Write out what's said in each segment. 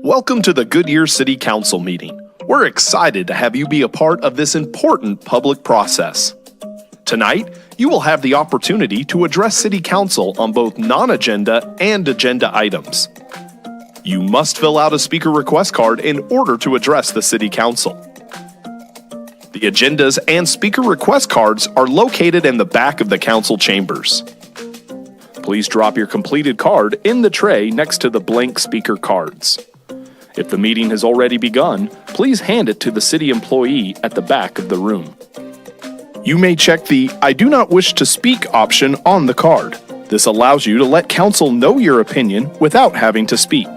Welcome to the Goodyear City Council meeting. We're excited to have you be a part of this important public process. Tonight, you will have the opportunity to address City Council on both non-agenda and agenda items. You must fill out a speaker request card in order to address the City Council. The agendas and speaker request cards are located in the back of the council chambers. Please drop your completed card in the tray next to the blank speaker cards. If the meeting has already begun, please hand it to the city employee at the back of the room. You may check the "I do not wish to speak" option on the card. This allows you to let council know your opinion without having to speak.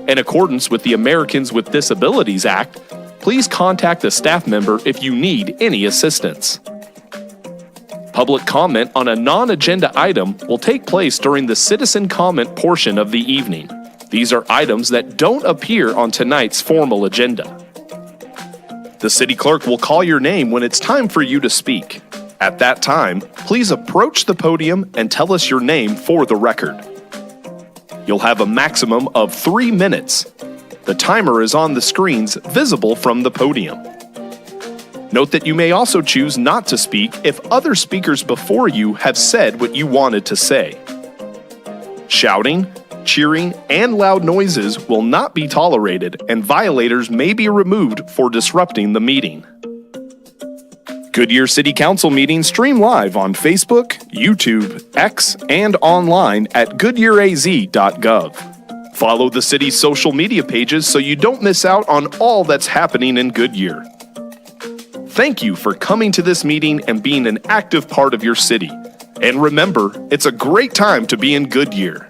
In accordance with the Americans with Disabilities Act, please contact a staff member if you need any assistance. Public comment on a non-agenda item will take place during the citizen comment portion of the evening. These are items that don't appear on tonight's formal agenda. The city clerk will call your name when it's time for you to speak. At that time, please approach the podium and tell us your name for the record. You'll have a maximum of 3 minutes. The timer is on the screens visible from the podium. Note that you may also choose not to speak if other speakers before you have said what you wanted to say. Shouting, cheering, and loud noises will not be tolerated, and violators may be removed for disrupting the meeting. Goodyear City Council meetings stream live on Facebook, YouTube, X, and online at goodyearaz.gov. Follow the city's social media pages so you don't miss out on all that's happening in Goodyear. Thank you for coming to this meeting and being an active part of your city. And remember, it's a great time to be in Goodyear.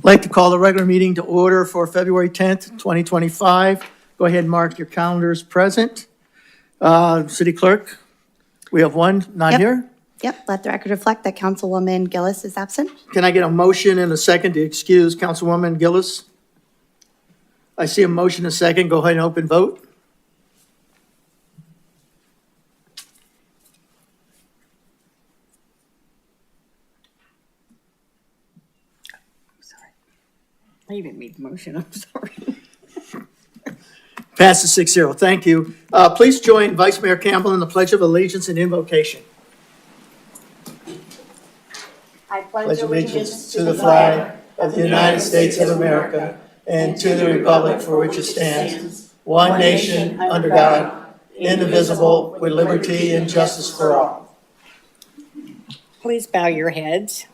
I'd like to call the regular meeting to order for February 10th, 2025. Go ahead and mark your calendars present. City Clerk, we have one not here. Yep, let the record reflect that Councilwoman Gillis is absent. Can I get a motion and a second to excuse Councilwoman Gillis? I see a motion and a second. Go ahead and open vote. I even made the motion, I'm sorry. Passes 6-0. Thank you. Please join Vice Mayor Campbell in the Pledge of Allegiance and invocation. I Pledge allegiance to the flag of the United States of America and to the republic for which it stands, one nation, under God, indivisible, with liberty and justice for all. Please bow your heads.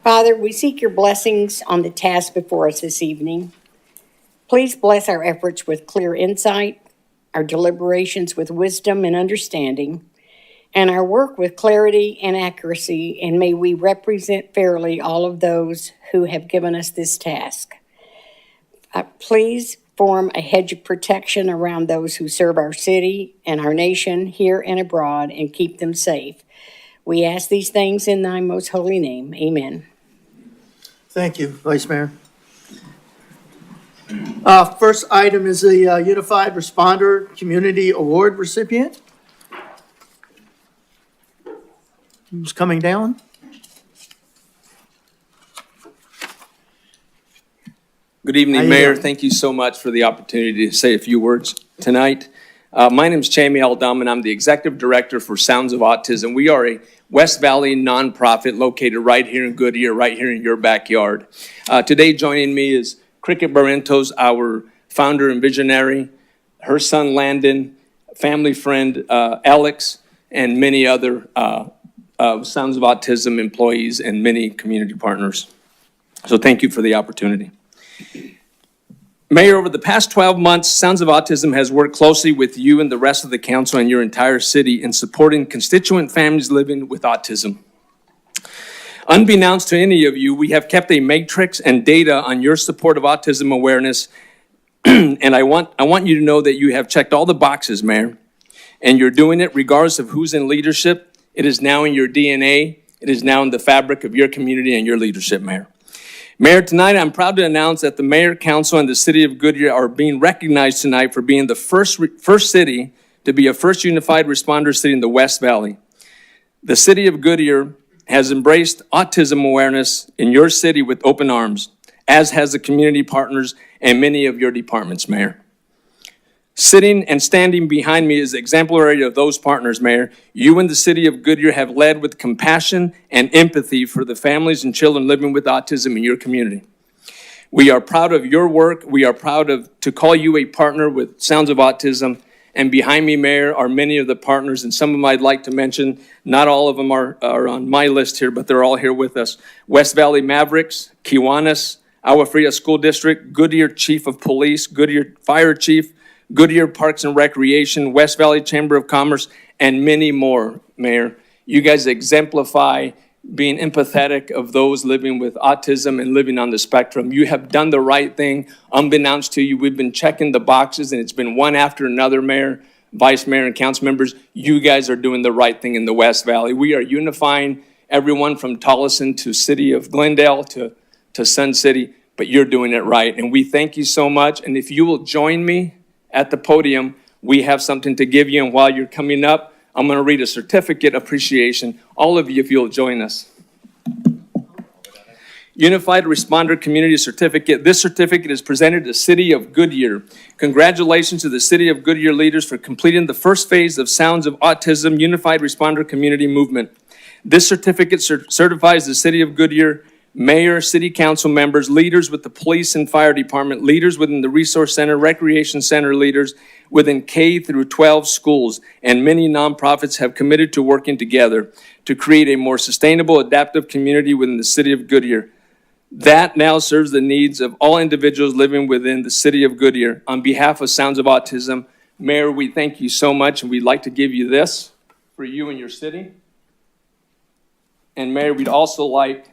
Father, we seek your blessings on the task before us this evening. Please bless our efforts with clear insight, our deliberations with wisdom and understanding, and our work with clarity and accuracy, and may we represent fairly all of those who have given us this task. Please form a hedge of protection around those who serve our city and our nation here and abroad, and keep them safe. We ask these things in thy most holy name. Amen. Thank you, Vice Mayor. First item is the Unified Responder Community Award recipient. Who's coming down? Good evening, Mayor. Thank you so much for the opportunity to say a few words tonight. My name is Chamie Aldam, and I'm the Executive Director for Sounds of Autism. We are a West Valley nonprofit located right here in Goodyear, right here in your backyard. Today joining me is Cricket Barrentos, our founder and visionary, her son Landon, family friend Alex, and many other Sounds of Autism employees and many community partners. So thank you for the opportunity. Mayor, over the past 12 months, Sounds of Autism has worked closely with you and the rest of the council and your entire city in supporting constituent families living with autism. Unbeknownst to any of you, we have kept a matrix and data on your support of autism awareness, and I want you to know that you have checked all the boxes, Mayor, and you're doing it regardless of who's in leadership. It is now in your DNA. It is now in the fabric of your community and your leadership, Mayor. Mayor, tonight I'm proud to announce that the Mayor, Council, and the City of Goodyear are being recognized tonight for being the first city to be a first unified responder city in the West Valley. The City of Goodyear has embraced autism awareness in your city with open arms, as has the community partners and many of your departments, Mayor. Sitting and standing behind me is exemplary of those partners, Mayor. You and the city of Goodyear have led with compassion and empathy for the families and children living with autism in your community. We are proud of your work. We are proud to call you a partner with Sounds of Autism. And behind me, Mayor, are many of the partners, and some of them I'd like to mention. Not all of them are on my list here, but they're all here with us. West Valley Mavericks, Kiwanis, Agua Fria School District, Goodyear Chief of Police, Goodyear Fire Chief, Goodyear Parks and Recreation, West Valley Chamber of Commerce, and many more, Mayor. You guys exemplify being empathetic of those living with autism and living on the spectrum. You have done the right thing. Unbeknownst to you, we've been checking the boxes, and it's been one after another, Mayor, Vice Mayor, and council members. You guys are doing the right thing in the West Valley. We are unifying everyone from Tolleson to City of Glendale to Sun City, but you're doing it right, and we thank you so much. And if you will join me at the podium, we have something to give you, and while you're coming up, I'm going to read a certificate appreciation. All of you, if you'll join us. Unified Responder Community Certificate. This certificate is presented to the City of Goodyear. Congratulations to the City of Goodyear leaders for completing the first phase of Sounds of Autism Unified Responder Community Movement. This certificate certifies the City of Goodyear, mayor, city council members, leaders with the police and fire department, leaders within the resource center, recreation center leaders, within K through 12 schools, and many nonprofits have committed to working together to create a more sustainable, adaptive community within the City of Goodyear. That now serves the needs of all individuals living within the City of Goodyear. On behalf of Sounds of Autism, Mayor, we thank you so much, and we'd like to give you this for you and your city. And Mayor, we'd also like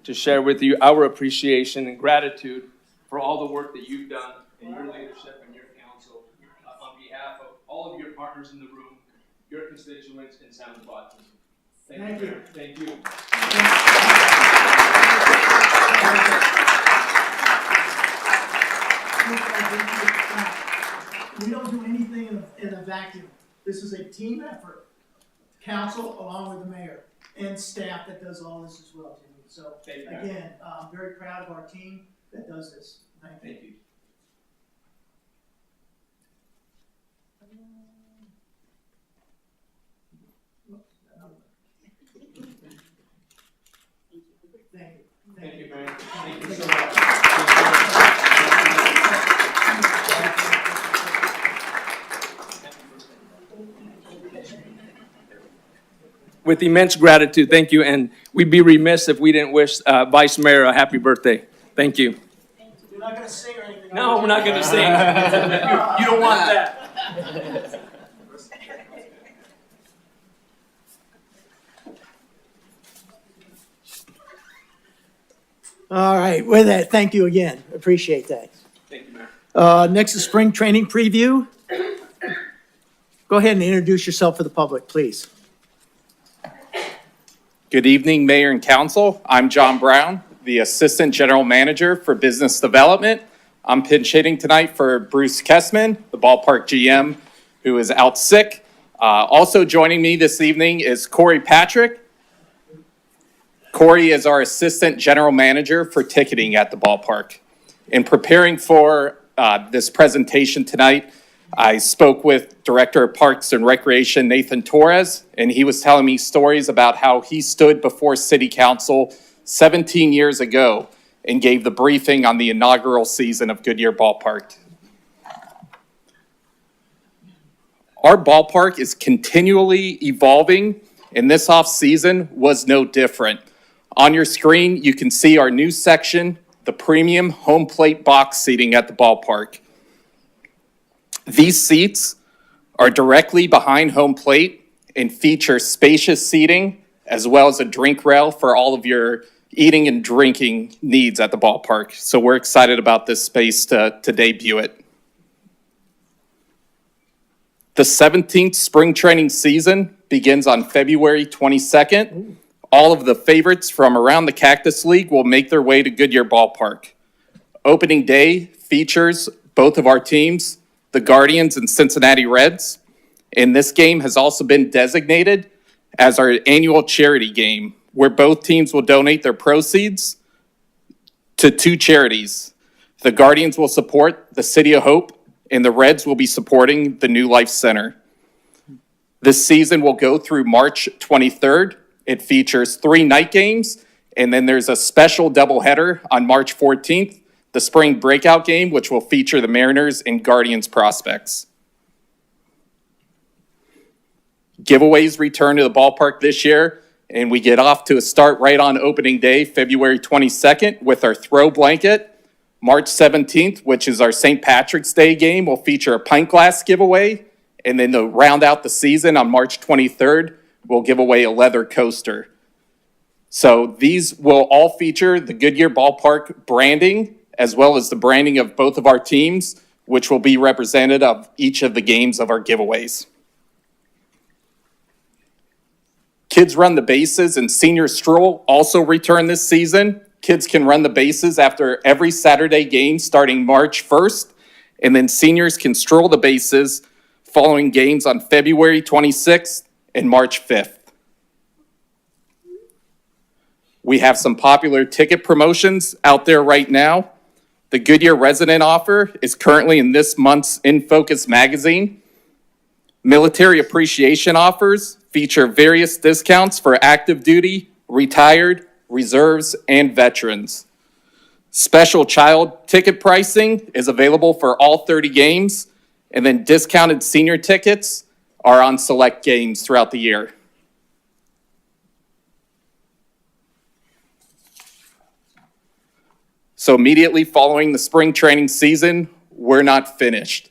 to share with you our appreciation and gratitude for all the work that you've done in your leadership and your council on behalf of all of your partners in the room, your constituents, and Sounds of Autism. Thank you. Thank you. We don't do anything in a vacuum. This is a team effort. Council along with the mayor and staff that does all this as well, Jimmy. So again, I'm very proud of our team that does this. Thank you. Thank you. Thank you. Thank you, Mayor. Thank you so much. With immense gratitude, thank you, and we'd be remiss if we didn't wish Vice Mayor a happy birthday. Thank you. You're not going to sing or anything? No, we're not going to sing. You don't want that. All right, with that, thank you again. Appreciate that. Thank you, Mayor. Next is spring training preview. Go ahead and introduce yourself for the public, please. Good evening, Mayor and Council. I'm John Brown, the Assistant General Manager for Business Development. I'm pinch hitting tonight for Bruce Kessman, the ballpark GM, who is out sick. Also joining me this evening is Corey Patrick. Corey is our Assistant General Manager for ticketing at the ballpark. In preparing for this presentation tonight, I spoke with Director of Parks and Recreation, Nathan Torres, and he was telling me stories about how he stood before City Council 17 years ago and gave the briefing on the inaugural season of Goodyear Ballpark. Our ballpark is continually evolving, and this off-season was no different. On your screen, you can see our new section, the premium home plate box seating at the ballpark. These seats are directly behind home plate and feature spacious seating as well as a drink rail for all of your eating and drinking needs at the ballpark. So we're excited about this space to debut it. The 17th spring training season begins on February 22nd. All of the favorites from around the Cactus League will make their way to Goodyear Ballpark. Opening day features both of our teams, the Guardians and Cincinnati Reds, and this game has also been designated as our annual charity game where both teams will donate their proceeds to two charities. The Guardians will support the City of Hope, and the Reds will be supporting the New Life Center. This season will go through March 23rd. It features 3 night games, and then there's a special doubleheader on March 14th, the spring breakout game, which will feature the Mariners and Guardians prospects. Giveaways return to the ballpark this year, and we get off to a start right on opening day, February 22nd, with our throw blanket. March 17th, which is our St. Patrick's Day game, will feature a pint glass giveaway. And then to round out the season on March 23rd, we'll give away a leather coaster. So these will all feature the Goodyear Ballpark branding, as well as the branding of both of our teams, which will be representative of each of the games of our giveaways. Kids Run the Bases and Senior Stroll also return this season. Kids can run the bases after every Saturday game starting March 1st, and then seniors can stroll the bases following games on February 26th and March 5th. We have some popular ticket promotions out there right now. The Goodyear Resident offer is currently in this month's In Focus magazine. Military appreciation offers feature various discounts for active duty, retired, reserves, and veterans. Special child ticket pricing is available for all 30 games, and then discounted senior tickets are on select games throughout the year. So immediately following the spring training season, we're not finished.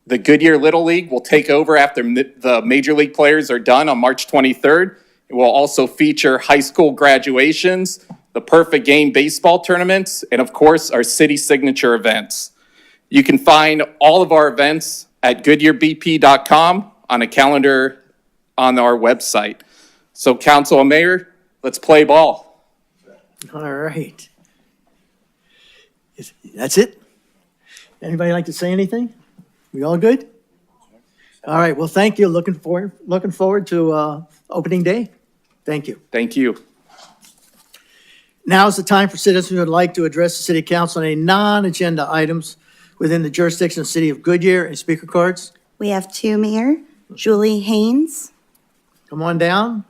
The Goodyear Little League will take over after the Major League players are done on March 23rd. It will also feature high school graduations, the Perfect Game baseball tournaments, and of course, our city signature events. You can find all of our events at GoodyearBP.com on a calendar on our website. So Council and Mayor, let's play ball. All right. That's it? Anybody like to say anything? We all good? All right, well, thank you. Looking forward to opening day. Thank you. Thank you. Now is the time for citizens who would like to address the city council on any non-agenda items within the jurisdiction of the city of Goodyear. Any speaker cards? We have 2, Mayor. Julie Haynes. Come on down.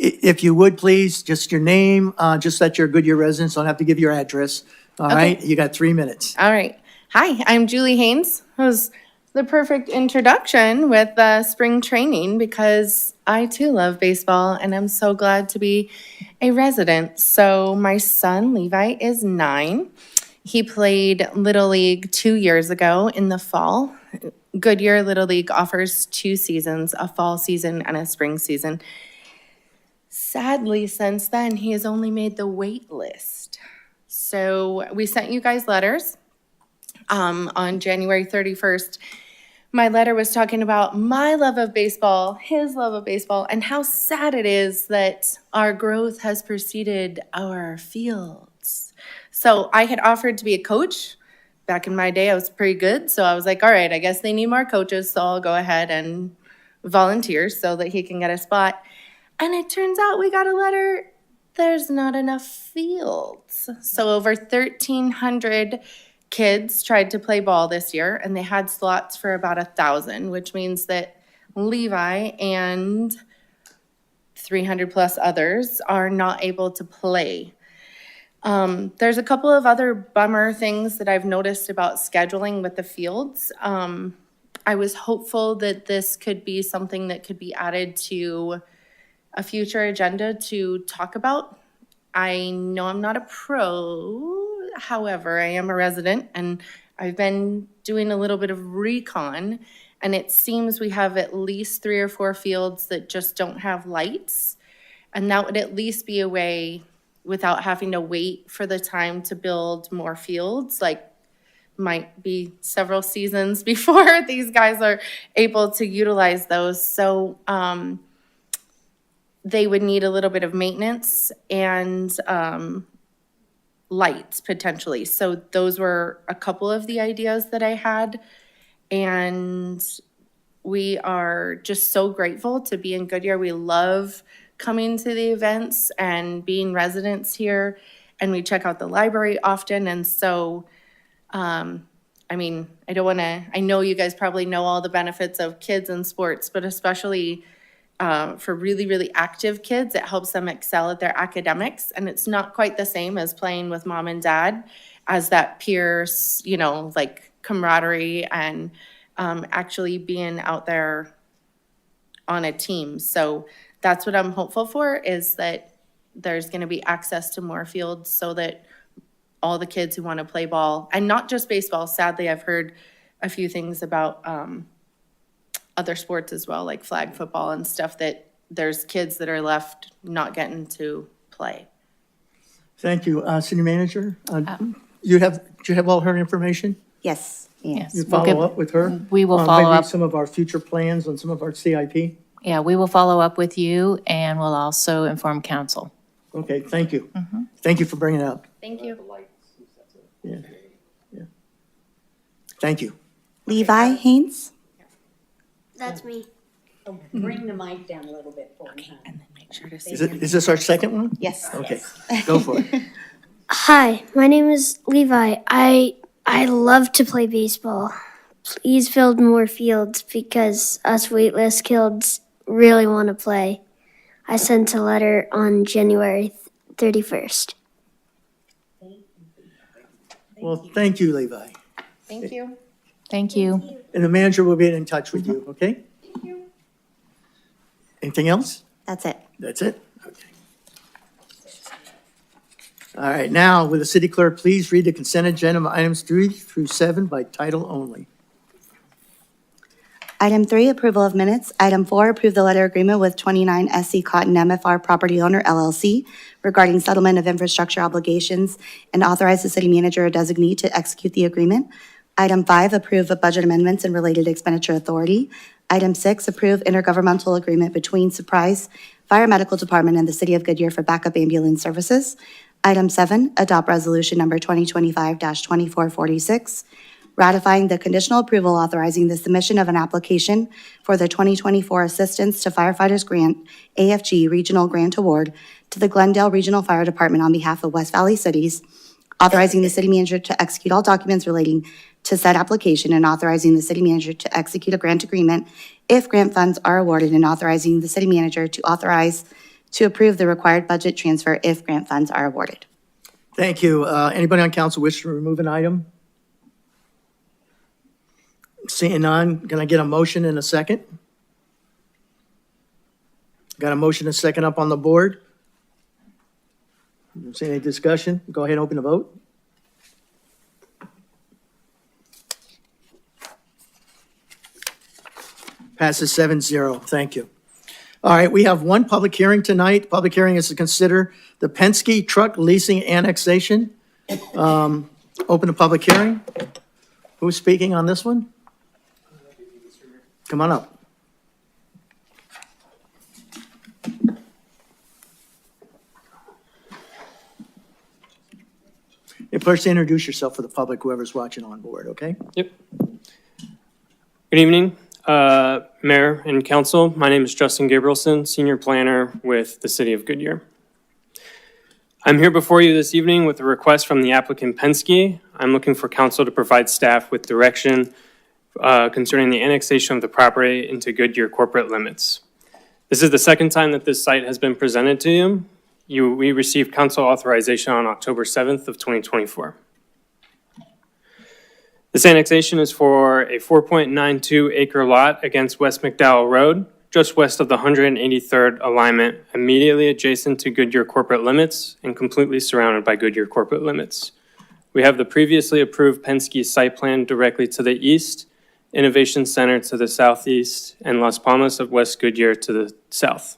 If you would, please, just your name, just that you're a Goodyear resident, so I don't have to give your address. All right, you got 3 minutes. All right. Hi, I'm Julie Haynes. It was the perfect introduction with spring training because I too love baseball and I'm so glad to be a resident. So my son Levi is 9. He played Little League 2 years ago in the fall. Goodyear Little League offers 2 seasons, a fall season and a spring season. Sadly, since then, he has only made the wait list. So we sent you guys letters on January 31st. My letter was talking about my love of baseball, his love of baseball, and how sad it is that our growth has preceded our fields. So I had offered to be a coach. Back in my day, I was pretty good. So I was like, all right, I guess they need more coaches. So I'll go ahead and volunteer so that he can get a spot. And it turns out we got a letter, there's not enough fields. So over 1,300 kids tried to play ball this year, and they had slots for about 1,000, which means that Levi and 300 plus others are not able to play. There's a couple of other bummer things that I've noticed about scheduling with the fields. I was hopeful that this could be something that could be added to a future agenda to talk about. I know I'm not a pro, however, I am a resident and I've been doing a little bit of recon, and it seems we have at least 3 or 4 fields that just don't have lights, and that would at least be a way without having to wait for the time to build more fields, like might be several seasons before these guys are able to utilize those. So they would need a little bit of maintenance and lights potentially. So those were a couple of the ideas that I had. And we are just so grateful to be in Goodyear. We love coming to the events and being residents here, and we check out the library often. And so, I mean, I know you guys probably know all the benefits of kids and sports, but especially for really, really active kids, it helps them excel at their academics. And it's not quite the same as playing with mom and dad, as that peer, like camaraderie and actually being out there on a team. So that's what I'm hopeful for, is that there's going to be access to more fields so that all the kids who want to play ball, and not just baseball. Sadly, I've heard a few things about other sports as well, like flag football and stuff, that there's kids that are left not getting to play. Thank you. City Manager, do you have all her information? Yes. Yes. You we'll follow up with her? We will follow Maybe up. some of our future plans on some of our CIP? Yeah, we will follow up with you, and we'll also inform council. Okay, thank you. Thank you for bringing it up. Thank you. Yeah. Thank you. Levi Haynes? That's me. Bring the mic down a little bit for me, huh? And then make sure to see. Is this our second one? Yes. Okay, go for it. Hi, my name is Levi. I love to play baseball. Please build more fields because us waitlist kids really want to play. I sent a letter on January 31st. Well, thank you, Levi. Thank you. Thank you. And the manager will be in touch with you, okay? Thank you. Anything else? That's it. That's it? Okay. All right, now, will the city clerk please read the consent agenda items 3 through 7 by title only? Item 3, approval of minutes. Item 4, approve the letter agreement with 29 SC Cotton MFR Property Owner LLC regarding settlement of infrastructure obligations and authorize the city manager or designee to execute the agreement. Item 5, approve of budget amendments and related expenditure authority. Item 6, approve intergovernmental agreement between Surprise Fire Medical Department and the City of Goodyear for backup ambulance services. Item 7, adopt resolution number 2025-2446, ratifying the conditional approval authorizing the submission of an application for the 2024 Assistance to Firefighters Grant, AFG Regional Grant Award to the Glendale Regional Fire Department on behalf of West Valley Cities, authorizing the city manager to execute all documents relating to said application and authorizing the city manager to execute a grant agreement if grant funds are awarded, and authorizing the city manager to approve the required budget transfer if grant funds are awarded. Thank you. Anybody on council wish to remove an item? Seeing none, can I get a motion in a second? Got a motion and a second up on the board? See any discussion? Go ahead and open the vote. Passes 7-0. Thank you. All right, we have one public hearing tonight. Public hearing is to consider the Penske truck leasing annexation. Open the public hearing. Who's speaking on this one? Come on up. And first, introduce yourself for the public, whoever's watching on board, okay? Yep. Good evening, Mayor and Council. My name is Justin Gabrielson, Senior Planner with the City of Goodyear. I'm here before you this evening with a request from the applicant Penske. I'm looking for council to provide staff with direction concerning the annexation of the property into Goodyear corporate limits. This is the second time that this site has been presented to you. We received council authorization on October 7th of 2024. This annexation is for a 4.92 acre lot against West McDowell Road, just west of the 183rd alignment, immediately adjacent to Goodyear corporate limits and completely surrounded by Goodyear corporate limits. We have the previously approved Penske site plan directly to the east, Innovation Center to the southeast, and Las Palmas of West Goodyear to the south.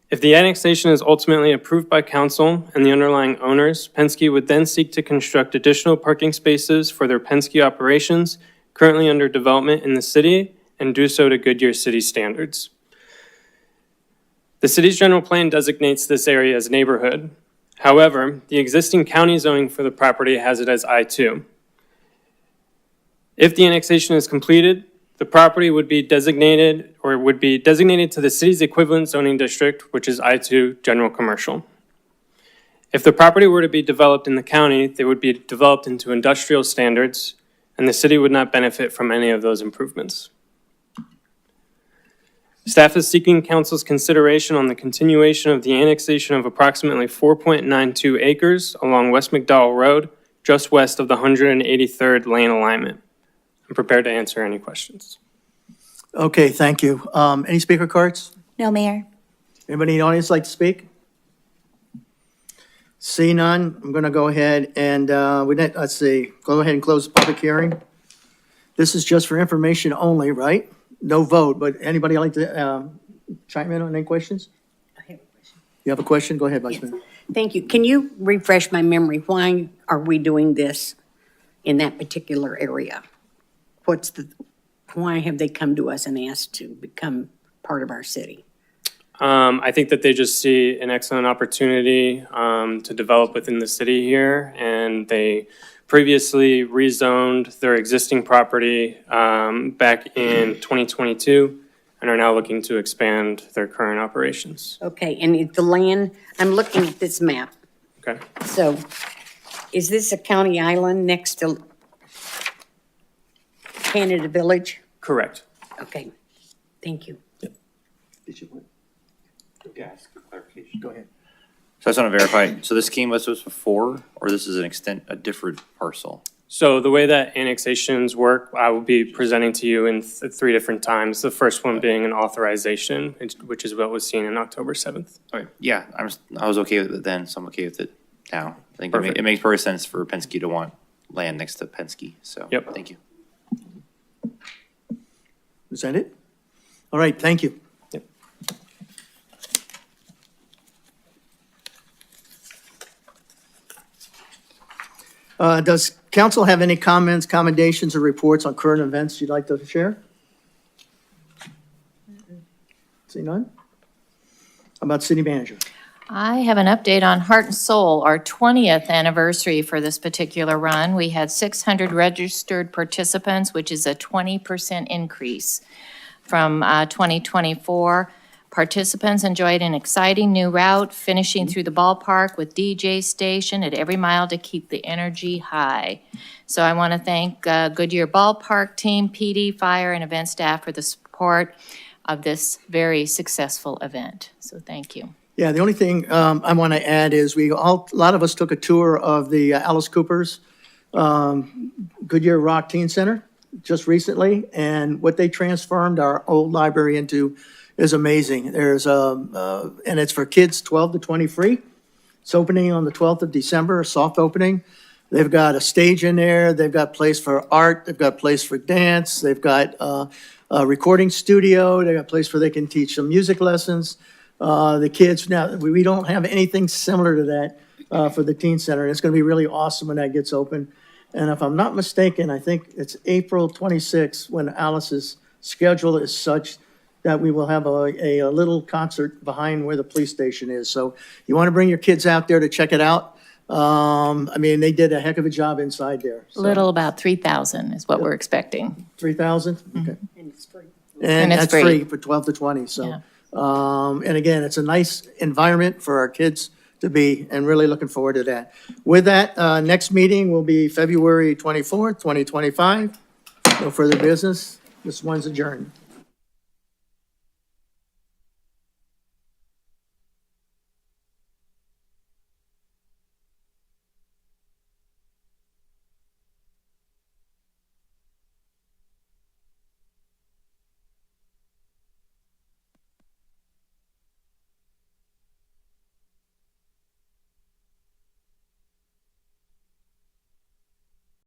If the annexation is ultimately approved by council and the underlying owners, Penske would then seek to construct additional parking spaces for their Penske operations currently under development in the city and do so to Goodyear city standards. The city's general plan designates this area as neighborhood. However, the existing county zoning for the property has it as I-2. If the annexation is completed, The property would be designated to the city's equivalent zoning district, which is I2 General Commercial. If the property were to be developed in the county, they would be developed into industrial standards, and the city would not benefit from any of those improvements. Staff is seeking council's consideration on the continuation of the annexation of approximately 4.92 acres along West McDowell Road, just west of the 183rd lane alignment. I'm prepared to answer any questions. Okay, thank you. Any speaker cards? No, Mayor. Anybody in the audience like to speak? See none, I'm going to go ahead and, go ahead and close the public hearing. This is just for information only, right? No vote, but anybody like to chime in on any questions? I have a question. You have a question? Go ahead, Vice Mayor. Thank you. Can you refresh my memory? Why are we doing this in that particular area? Why have they come to us and asked to become part of our city? I think that they just see an excellent opportunity to develop within the city here, and they previously rezoned their existing property back in 2022 and are now looking to expand their current operations. Okay, and the land, I'm looking at this map. Okay. So is this a county island next to Canada Village? Correct. Okay, thank you. Did you want? Yeah, ask for clarification. Go ahead. So I just want to verify, so this came with us before, or this is a different parcel? So the way that annexations work, I will be presenting to you in 3 different times. The first one being an authorization, which is what was seen on October 7th. Okay, yeah, I was okay with it then, so I'm okay with it now. I think Perfect. it makes perfect sense for Penske to want land next to Penske, so. Yep. Thank you. Is that it? All right, thank you. Yep. Does council have any comments, commendations, or reports on current events you'd like to share? See none? How about city manager? I have an update on Heart and Soul, our 20th anniversary for this particular run. We had 600 registered participants, which is a 20% increase from 2024. Participants enjoyed an exciting new route, finishing through the ballpark with DJ station at every mile to keep the energy high. So I want to thank Goodyear Ballpark team, PD, fire, and event staff for the support of this very successful event. So thank you. Yeah, the only thing I want to add is a lot of us took a tour of the Alice Cooper's Goodyear Rock Teen Center just recently, and what they transformed our old library into is amazing. There's and it's for kids 12 to 20 free. It's opening on the 12th of December, a soft opening. They've got a stage in there. They've got place for art. They've got place for dance. They've got a recording studio. They've got a place where they can teach some music lessons. The kids, now, we don't have anything similar to that for the teen center. It's going to be really awesome when that gets open. And if I'm not mistaken, I think it's April 26th when Alice's schedule is such that we will have a little concert behind where the police station is. So you want to bring your kids out there to check it out. I mean, they did a heck of a job inside there. So. Little about 3,000 is what we're expecting. 3,000? Okay. And it's free. And it's that's free for 12 to 20, so. Yeah. And again, it's a nice environment for our kids to be, and really looking forward to that. With that, next meeting will be February 24th, 2025. No further business. This one's adjourned.